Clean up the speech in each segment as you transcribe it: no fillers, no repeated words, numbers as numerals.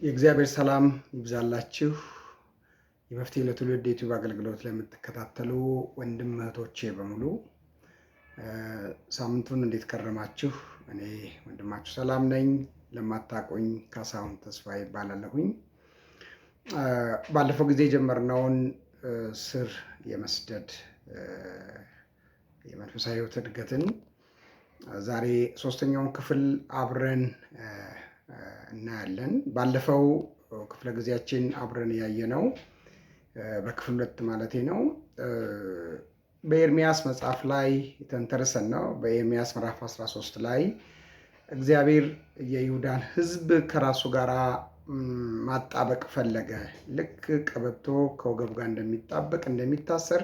የእግዚአብሔር ሰላም ይብዛላችሁ። የመፍትሄ ለትውልድ የዩቲዩብ አገልግሎት ለምትከታተሉ ወንድም እህቶቼ በሙሉ ሳምንቱን እንዴት ከረማችሁ? እኔ ወንድማችሁ ሰላም ነኝ። ለማታውቁኝ ካሳሁን ተስፋዬ ይባላለሁኝ። ባለፈው ጊዜ የጀመርነውን ስር የመስደድ የመንፈሳዊ ሕይወት እድገትን ዛሬ ሶስተኛውን ክፍል አብረን እናያለን። ባለፈው ክፍለ ጊዜያችን አብረን ያየነው በክፍል 2 ማለቴ ነው በኤርምያስ መጽሐፍ ላይ ተንተርሰን ነው። በኤርምያስ ምዕራፍ 13 ላይ እግዚአብሔር የይሁዳን ሕዝብ ከራሱ ጋር ማጣበቅ ፈለገ። ልክ ቀበቶ ከወገብ ጋር እንደሚጣበቅ እንደሚታሰር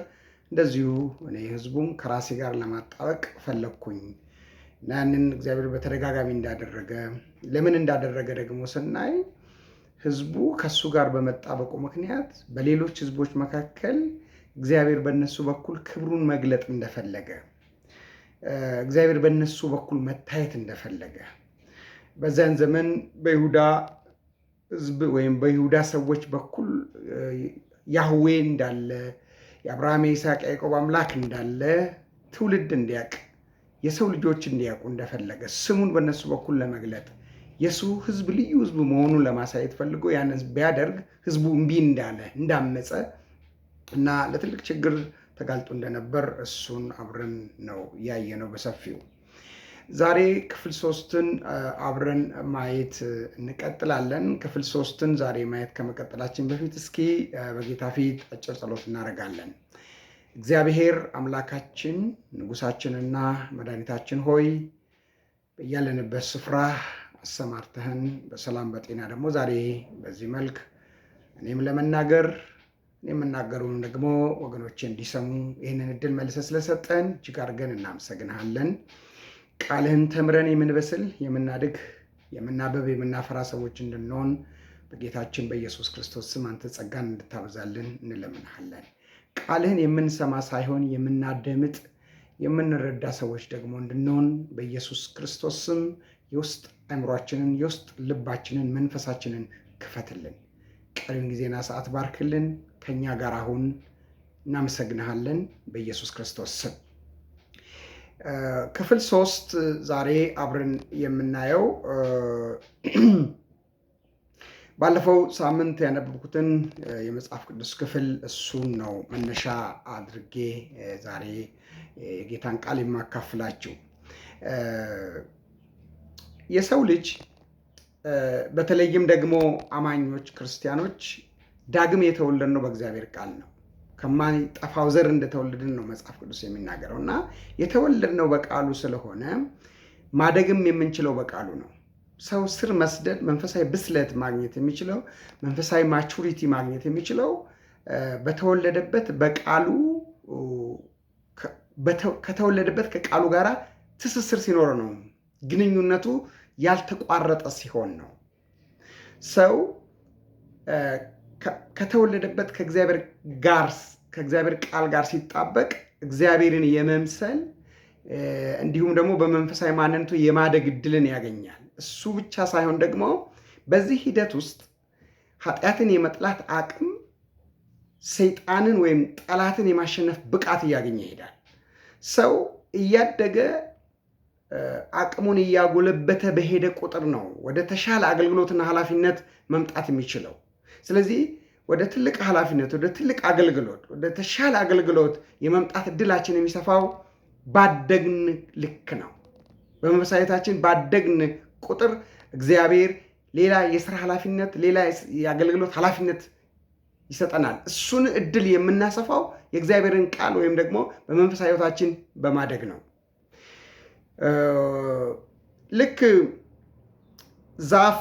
እንደዚሁ እኔ ሕዝቡን ከራሴ ጋር ለማጣበቅ ፈለግኩኝ እና ያንን እግዚአብሔር በተደጋጋሚ እንዳደረገ ለምን እንዳደረገ ደግሞ ስናይ ሕዝቡ ከሱ ጋር በመጣበቁ ምክንያት በሌሎች ሕዝቦች መካከል እግዚአብሔር በእነሱ በኩል ክብሩን መግለጥ እንደፈለገ፣ እግዚአብሔር በእነሱ በኩል መታየት እንደፈለገ፣ በዛን ዘመን በይሁዳ ሕዝብ ወይም በይሁዳ ሰዎች በኩል ያህዌ እንዳለ፣ የአብርሃም የይስሐቅ ያዕቆብ አምላክ እንዳለ ትውልድ እንዲያውቅ፣ የሰው ልጆች እንዲያውቁ እንደፈለገ፣ ስሙን በእነሱ በኩል ለመግለጥ የሱ ሕዝብ ልዩ ሕዝብ መሆኑን ለማሳየት ፈልጎ ያንን ቢያደርግ ሕዝቡ እምቢ እንዳለ እንዳመፀ እና ለትልቅ ችግር ተጋልጦ እንደነበር እሱን አብረን ነው ያየነው በሰፊው። ዛሬ ክፍል 3ን አብረን ማየት እንቀጥላለን። ክፍል 3ን ዛሬ ማየት ከመቀጠላችን በፊት እስኪ በጌታ ፊት አጭር ጸሎት እናደርጋለን። እግዚአብሔር አምላካችን ንጉሳችንና መድኃኒታችን ሆይ በያለንበት ስፍራ አሰማርተህን በሰላም በጤና ደግሞ ዛሬ በዚህ መልክ እኔም ለመናገር የምናገሩን ደግሞ ወገኖቼ እንዲሰሙ ይህንን እድል መልሰህ ስለሰጠን እጅግ አድርገን እናመሰግንሃለን። ቃልህን ተምረን የምንበስል የምናድግ የምናበብ የምናፈራ ሰዎች እንድንሆን በጌታችን በኢየሱስ ክርስቶስ ስም አንተ ጸጋን እንድታበዛልን እንለምንሃለን። ቃልህን የምንሰማ ሳይሆን የምናደምጥ የምንረዳ ሰዎች ደግሞ እንድንሆን በኢየሱስ ክርስቶስ ስም የውስጥ አእምሯችንን የውስጥ ልባችንን መንፈሳችንን ክፈትልን። ቀሪውን ጊዜና ሰዓት ባርክልን። ከኛ ጋር አሁን እናመሰግንሃለን በኢየሱስ ክርስቶስ ስም። ክፍል 3 ዛሬ አብረን የምናየው ባለፈው ሳምንት ያነበብኩትን የመጽሐፍ ቅዱስ ክፍል እሱን ነው መነሻ አድርጌ ዛሬ የጌታን ቃል የማካፍላችሁ። የሰው ልጅ በተለይም ደግሞ አማኞች ክርስቲያኖች ዳግም የተወለድነው በእግዚአብሔር ቃል ነው። ከማይጠፋው ዘር እንደተወለድን ነው መጽሐፍ ቅዱስ የሚናገረው እና የተወለድነው በቃሉ ስለሆነ ማደግም የምንችለው በቃሉ ነው። ሰው ስር መስደድ መንፈሳዊ ብስለት ማግኘት የሚችለው መንፈሳዊ ማቹሪቲ ማግኘት የሚችለው በተወለደበት በቃሉ ከተወለደበት ከቃሉ ጋር ትስስር ሲኖር ነው። ግንኙነቱ ያልተቋረጠ ሲሆን ነው። ሰው ከተወለደበት ከእግዚአብሔር ቃል ጋር ሲጣበቅ እግዚአብሔርን የመምሰል እንዲሁም ደግሞ በመንፈሳዊ ማንነቱ የማደግ እድልን ያገኛል። እሱ ብቻ ሳይሆን ደግሞ በዚህ ሂደት ውስጥ ኃጢአትን የመጥላት አቅም፣ ሰይጣንን ወይም ጠላትን የማሸነፍ ብቃት እያገኘ ይሄዳል። ሰው እያደገ አቅሙን እያጎለበተ በሄደ ቁጥር ነው ወደ ተሻለ አገልግሎትና ኃላፊነት መምጣት የሚችለው። ስለዚህ ወደ ትልቅ ኃላፊነት፣ ወደ ትልቅ አገልግሎት፣ ወደ ተሻለ አገልግሎት የመምጣት እድላችን የሚሰፋው ባደግን ልክ ነው። በመንፈሳዊነታችን ባደግን ቁጥር እግዚአብሔር ሌላ የሥራ ኃላፊነት፣ ሌላ የአገልግሎት ኃላፊነት ይሰጠናል። እሱን እድል የምናሰፋው የእግዚአብሔርን ቃል ወይም ደግሞ በመንፈሳዊነታችን በማደግ ነው። ልክ ዛፍ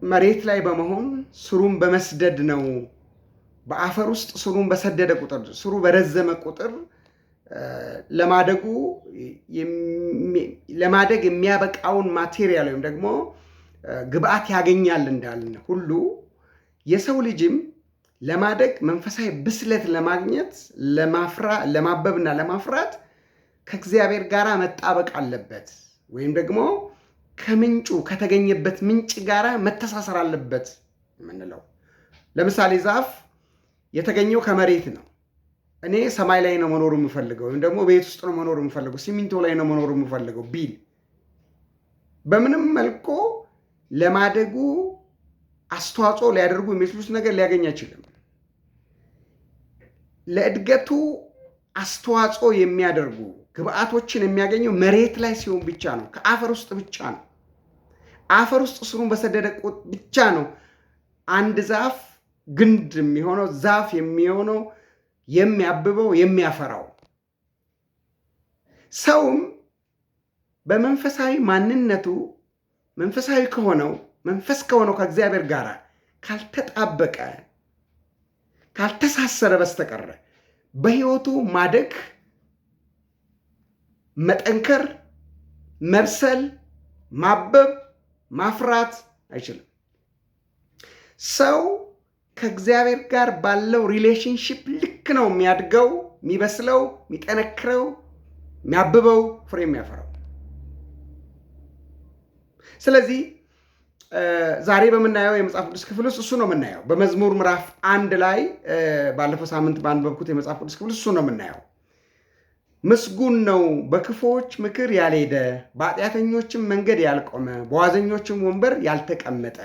መሬት ላይ በመሆን ስሩን በመስደድ ነው። በአፈር ውስጥ ስሩን በሰደደ ቁጥር፣ ስሩ በረዘመ ቁጥር ለማደግ የሚያበቃውን ማቴሪያል ወይም ደግሞ ግብአት ያገኛል እንዳልን ሁሉ የሰው ልጅም ለማደግ መንፈሳዊ ብስለት ለማግኘት ለማበብና ለማፍራት ከእግዚአብሔር ጋር መጣበቅ አለበት። ወይም ደግሞ ከምንጩ ከተገኘበት ምንጭ ጋራ መተሳሰር አለበት የምንለው። ለምሳሌ ዛፍ የተገኘው ከመሬት ነው። እኔ ሰማይ ላይ ነው መኖር የምፈልገው ወይም ደግሞ ቤት ውስጥ ነው መኖር የምፈልገው፣ ሲሚንቶ ላይ ነው መኖር የምፈልገው ቢል በምንም መልኩ ለማደጉ አስተዋጽኦ ሊያደርጉ የሚችሉት ነገር ሊያገኝ አይችልም። ለእድገቱ አስተዋጽኦ የሚያደርጉ ግብአቶችን የሚያገኘው መሬት ላይ ሲሆን ብቻ ነው፣ ከአፈር ውስጥ ብቻ ነው። አፈር ውስጥ ስሩን በሰደደ ብቻ ነው አንድ ዛፍ ግንድ የሚሆነው፣ ዛፍ የሚሆነው፣ የሚያብበው፣ የሚያፈራው። ሰውም በመንፈሳዊ ማንነቱ መንፈሳዊ ከሆነው መንፈስ ከሆነው ከእግዚአብሔር ጋር ካልተጣበቀ ካልተሳሰረ በስተቀረ በሕይወቱ ማደግ፣ መጠንከር፣ መብሰል፣ ማበብ፣ ማፍራት አይችልም። ሰው ከእግዚአብሔር ጋር ባለው ሪሌሽንሽፕ ልክ ነው የሚያድገው፣ የሚበስለው፣ የሚጠነክረው፣ የሚያብበው፣ ፍሬ የሚያፈራው። ስለዚህ ዛሬ በምናየው የመጽሐፍ ቅዱስ ክፍል ውስጥ እሱ ነው የምናየው። በመዝሙር ምዕራፍ 1 ላይ ባለፈው ሳምንት ባነበብኩት የመጽሐፍ ቅዱስ ክፍል እሱ ነው የምናየው። ምስጉን ነው በክፉዎች ምክር ያልሄደ፣ በኃጢአተኞችም መንገድ ያልቆመ፣ በዋዘኞችም ወንበር ያልተቀመጠ፣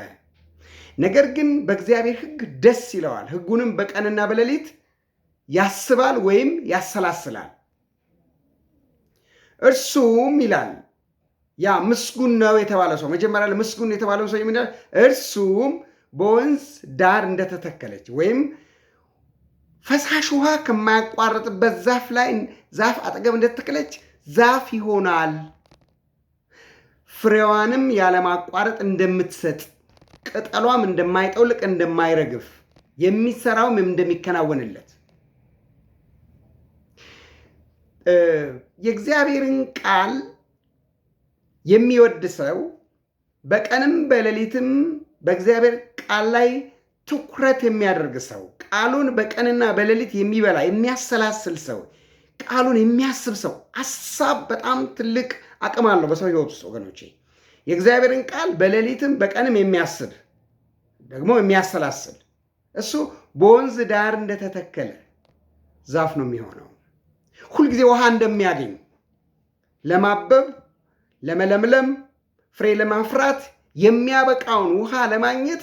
ነገር ግን በእግዚአብሔር ሕግ ደስ ይለዋል፣ ሕጉንም በቀንና በሌሊት ያስባል ወይም ያሰላስላል። እርሱም ይላል ያ ምስጉን ነው የተባለ ሰው መጀመሪያ ለምስጉን የተባለው ሰው የሚለው እርሱም በወንዝ ዳር እንደተተከለች ወይም ፈሳሽ ውሃ ከማያቋርጥበት ዛፍ አጠገብ እንደተተከለች ዛፍ ይሆናል። ፍሬዋንም ያለማቋረጥ እንደምትሰጥ፣ ቅጠሏም እንደማይጠውልቅ እንደማይረግፍ፣ የሚሰራውም እንደሚከናወንለት። የእግዚአብሔርን ቃል የሚወድ ሰው በቀንም በሌሊትም በእግዚአብሔር ቃል ላይ ትኩረት የሚያደርግ ሰው፣ ቃሉን በቀንና በሌሊት የሚበላ የሚያሰላስል ሰው፣ ቃሉን የሚያስብ ሰው። ሐሳብ በጣም ትልቅ አቅም አለው በሰው ሕይወት ውስጥ ወገኖቼ። የእግዚአብሔርን ቃል በሌሊትም በቀንም የሚያስብ ደግሞ የሚያሰላስል እሱ በወንዝ ዳር እንደተተከለ ዛፍ ነው የሚሆነው። ሁልጊዜ ውሃ እንደሚያገኝ ለማበብ፣ ለመለምለም፣ ፍሬ ለማፍራት የሚያበቃውን ውሃ ለማግኘት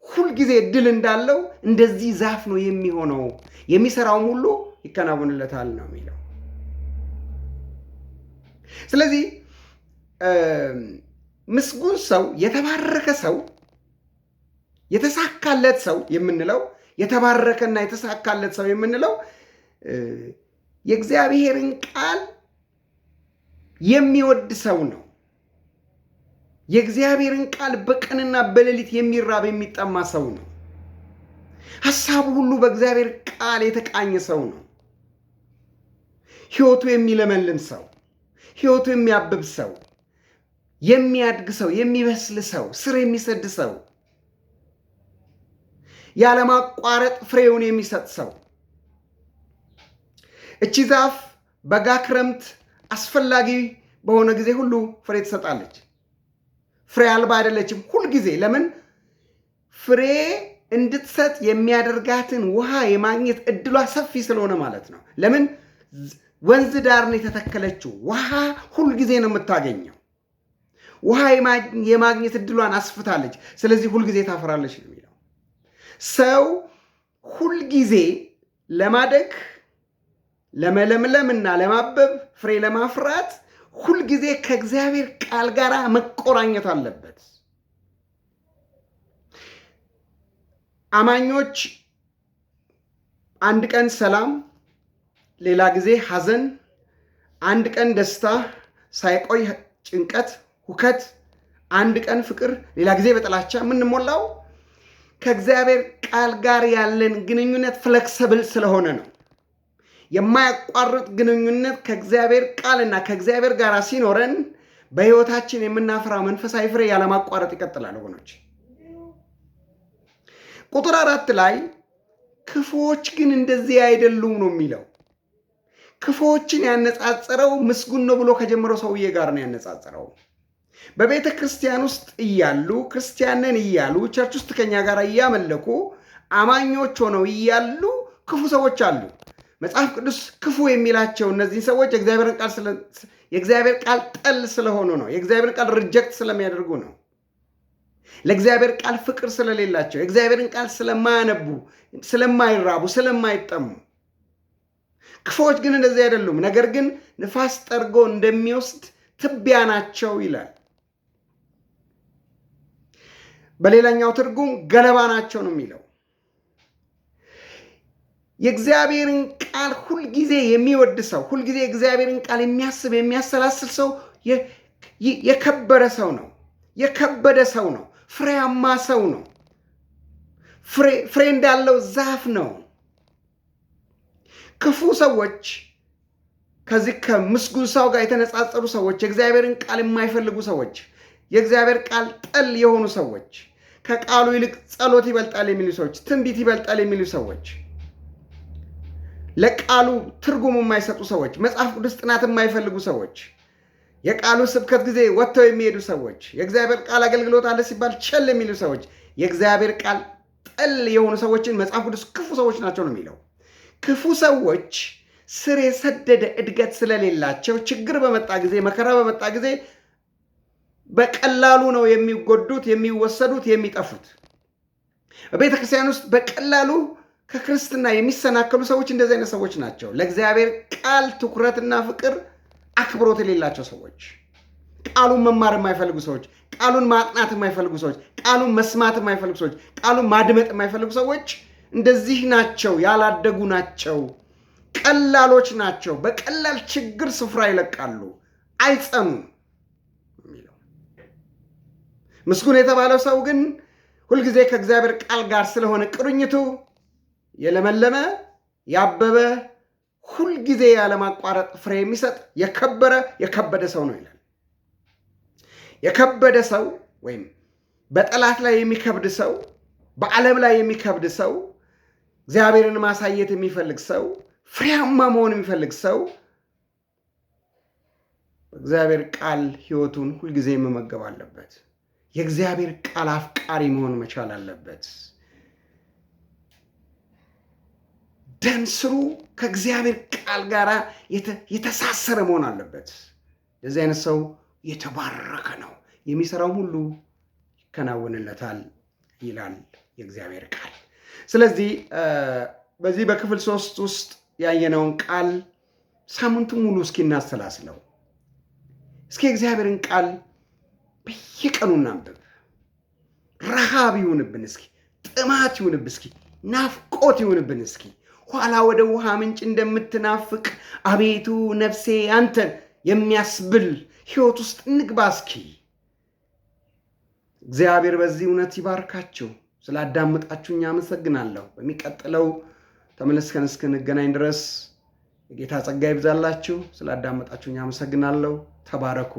ሁልጊዜ እድል እንዳለው እንደዚህ ዛፍ ነው የሚሆነው። የሚሰራውም ሁሉ ይከናወንለታል ነው የሚለው። ስለዚህ ምስጉን ሰው፣ የተባረከ ሰው፣ የተሳካለት ሰው የምንለው የተባረከና የተሳካለት ሰው የምንለው የእግዚአብሔርን ቃል የሚወድ ሰው ነው። የእግዚአብሔርን ቃል በቀንና በሌሊት የሚራብ የሚጠማ ሰው ነው። ሐሳቡ ሁሉ በእግዚአብሔር ቃል የተቃኘ ሰው ነው። ሕይወቱ የሚለመልም ሰው፣ ሕይወቱ የሚያብብ ሰው፣ የሚያድግ ሰው፣ የሚበስል ሰው፣ ስር የሚሰድ ሰው፣ ያለማቋረጥ ፍሬውን የሚሰጥ ሰው። እቺ ዛፍ በጋ ክረምት አስፈላጊ በሆነ ጊዜ ሁሉ ፍሬ ትሰጣለች። ፍሬ አልባ አይደለችም ሁልጊዜ። ለምን? ፍሬ እንድትሰጥ የሚያደርጋትን ውሃ የማግኘት እድሏ ሰፊ ስለሆነ ማለት ነው። ለምን? ወንዝ ዳር ነው የተተከለችው። ውሃ ሁልጊዜ ነው የምታገኘው። ውሃ የማግኘት እድሏን አስፍታለች። ስለዚህ ሁልጊዜ ታፈራለች ነው የሚለው። ሰው ሁልጊዜ ለማደግ፣ ለመለምለም እና ለማበብ፣ ፍሬ ለማፍራት ሁልጊዜ ከእግዚአብሔር ቃል ጋር መቆራኘት አለበት። አማኞች አንድ ቀን ሰላም፣ ሌላ ጊዜ ሐዘን፣ አንድ ቀን ደስታ ሳይቆይ ጭንቀት፣ ሁከት፣ አንድ ቀን ፍቅር፣ ሌላ ጊዜ በጥላቻ የምንሞላው ከእግዚአብሔር ቃል ጋር ያለን ግንኙነት ፍሌክሲብል ስለሆነ ነው። የማያቋርጥ ግንኙነት ከእግዚአብሔር ቃልና ከእግዚአብሔር ጋር ሲኖረን በሕይወታችን የምናፈራው መንፈሳዊ ፍሬ ያለማቋረጥ ይቀጥላል ወገኖች። ቁጥር 4 ላይ ክፉዎች ግን እንደዚህ አይደሉም ነው የሚለው። ክፉዎችን ያነጻጸረው ምስጉን ነው ብሎ ከጀመረው ሰውዬ ጋር ነው ያነጻጸረው። በቤተ ክርስቲያን ውስጥ እያሉ ክርስቲያንን እያሉ ቸርች ውስጥ ከኛ ጋር እያመለኩ አማኞች ሆነው እያሉ ክፉ ሰዎች አሉ። መጽሐፍ ቅዱስ ክፉ የሚላቸው እነዚህ ሰዎች የእግዚአብሔር ቃል ጠል ስለሆኑ ነው። የእግዚአብሔር ቃል ሪጀክት ስለሚያደርጉ ነው። ለእግዚአብሔር ቃል ፍቅር ስለሌላቸው፣ የእግዚአብሔርን ቃል ስለማያነቡ፣ ስለማይራቡ፣ ስለማይጠሙ። ክፉዎች ግን እንደዚህ አይደሉም። ነገር ግን ንፋስ ጠርጎ እንደሚወስድ ትቢያ ናቸው ይላል። በሌላኛው ትርጉም ገለባ ናቸው ነው የሚለው። የእግዚአብሔርን ቃል ሁልጊዜ የሚወድ ሰው፣ ሁልጊዜ የእግዚአብሔርን ቃል የሚያስብ የሚያሰላስል ሰው የከበረ ሰው ነው። የከበደ ሰው ነው። ፍሬያማ ሰው ነው። ፍሬ እንዳለው ዛፍ ነው። ክፉ ሰዎች ከዚህ ከምስጉን ሰው ጋር የተነጻጸሩ ሰዎች፣ የእግዚአብሔርን ቃል የማይፈልጉ ሰዎች፣ የእግዚአብሔር ቃል ጠል የሆኑ ሰዎች፣ ከቃሉ ይልቅ ጸሎት ይበልጣል የሚሉ ሰዎች፣ ትንቢት ይበልጣል የሚሉ ሰዎች፣ ለቃሉ ትርጉም የማይሰጡ ሰዎች፣ መጽሐፍ ቅዱስ ጥናት የማይፈልጉ ሰዎች፣ የቃሉ ስብከት ጊዜ ወጥተው የሚሄዱ ሰዎች፣ የእግዚአብሔር ቃል አገልግሎት አለ ሲባል ቸል የሚሉ ሰዎች፣ የእግዚአብሔር ቃል ጠል የሆኑ ሰዎችን መጽሐፍ ቅዱስ ክፉ ሰዎች ናቸው ነው የሚለው። ክፉ ሰዎች ስር የሰደደ እድገት ስለሌላቸው ችግር በመጣ ጊዜ፣ መከራ በመጣ ጊዜ በቀላሉ ነው የሚጎዱት፣ የሚወሰዱት፣ የሚጠፉት። በቤተ ክርስቲያን ውስጥ በቀላሉ ከክርስትና የሚሰናከሉ ሰዎች እንደዚህ አይነት ሰዎች ናቸው። ለእግዚአብሔር ቃል ትኩረትና ፍቅር፣ አክብሮት የሌላቸው ሰዎች፣ ቃሉን መማር የማይፈልጉ ሰዎች፣ ቃሉን ማጥናት የማይፈልጉ ሰዎች፣ ቃሉን መስማት የማይፈልጉ ሰዎች፣ ቃሉን ማድመጥ የማይፈልጉ ሰዎች እንደዚህ ናቸው። ያላደጉ ናቸው። ቀላሎች ናቸው። በቀላል ችግር ስፍራ ይለቃሉ፣ አይጸኑም። ምስጉን የተባለው ሰው ግን ሁልጊዜ ከእግዚአብሔር ቃል ጋር ስለሆነ ቁርኝቱ የለመለመ ያበበ ሁልጊዜ ያለማቋረጥ ፍሬ የሚሰጥ የከበደ ሰው ነው ይላል። የከበደ ሰው ወይም በጠላት ላይ የሚከብድ ሰው፣ በዓለም ላይ የሚከብድ ሰው፣ እግዚአብሔርን ማሳየት የሚፈልግ ሰው፣ ፍሬያማ መሆን የሚፈልግ ሰው በእግዚአብሔር ቃል ሕይወቱን ሁልጊዜ መመገብ አለበት። የእግዚአብሔር ቃል አፍቃሪ መሆን መቻል አለበት። ደም ስሩ ከእግዚአብሔር ቃል ጋር የተሳሰረ መሆን አለበት። እንደዚህ አይነት ሰው የተባረከ ነው፣ የሚሰራው ሁሉ ይከናወንለታል ይላል የእግዚአብሔር ቃል። ስለዚህ በዚህ በክፍል 3 ውስጥ ያየነውን ቃል ሳምንቱ ሙሉ እስኪ እናሰላስለው። እስኪ የእግዚአብሔርን ቃል በየቀኑ እናንብብ። ረሃብ ይሁንብን እስኪ፣ ጥማት ይሁንብን እስኪ፣ ናፍቆት ይሁንብን እስኪ። ኋላ ወደ ውሃ ምንጭ እንደምትናፍቅ አቤቱ ነፍሴ አንተን የሚያስብል ሕይወት ውስጥ እንግባ እስኪ። እግዚአብሔር በዚህ እውነት ይባርካችሁ። ስላዳመጣችሁኝ አመሰግናለሁ። በሚቀጥለው ተመልሰን እስክንገናኝ ድረስ የጌታ ጸጋ ይብዛላችሁ። ስላዳመጣችሁኝ አመሰግናለሁ። ተባረኩ።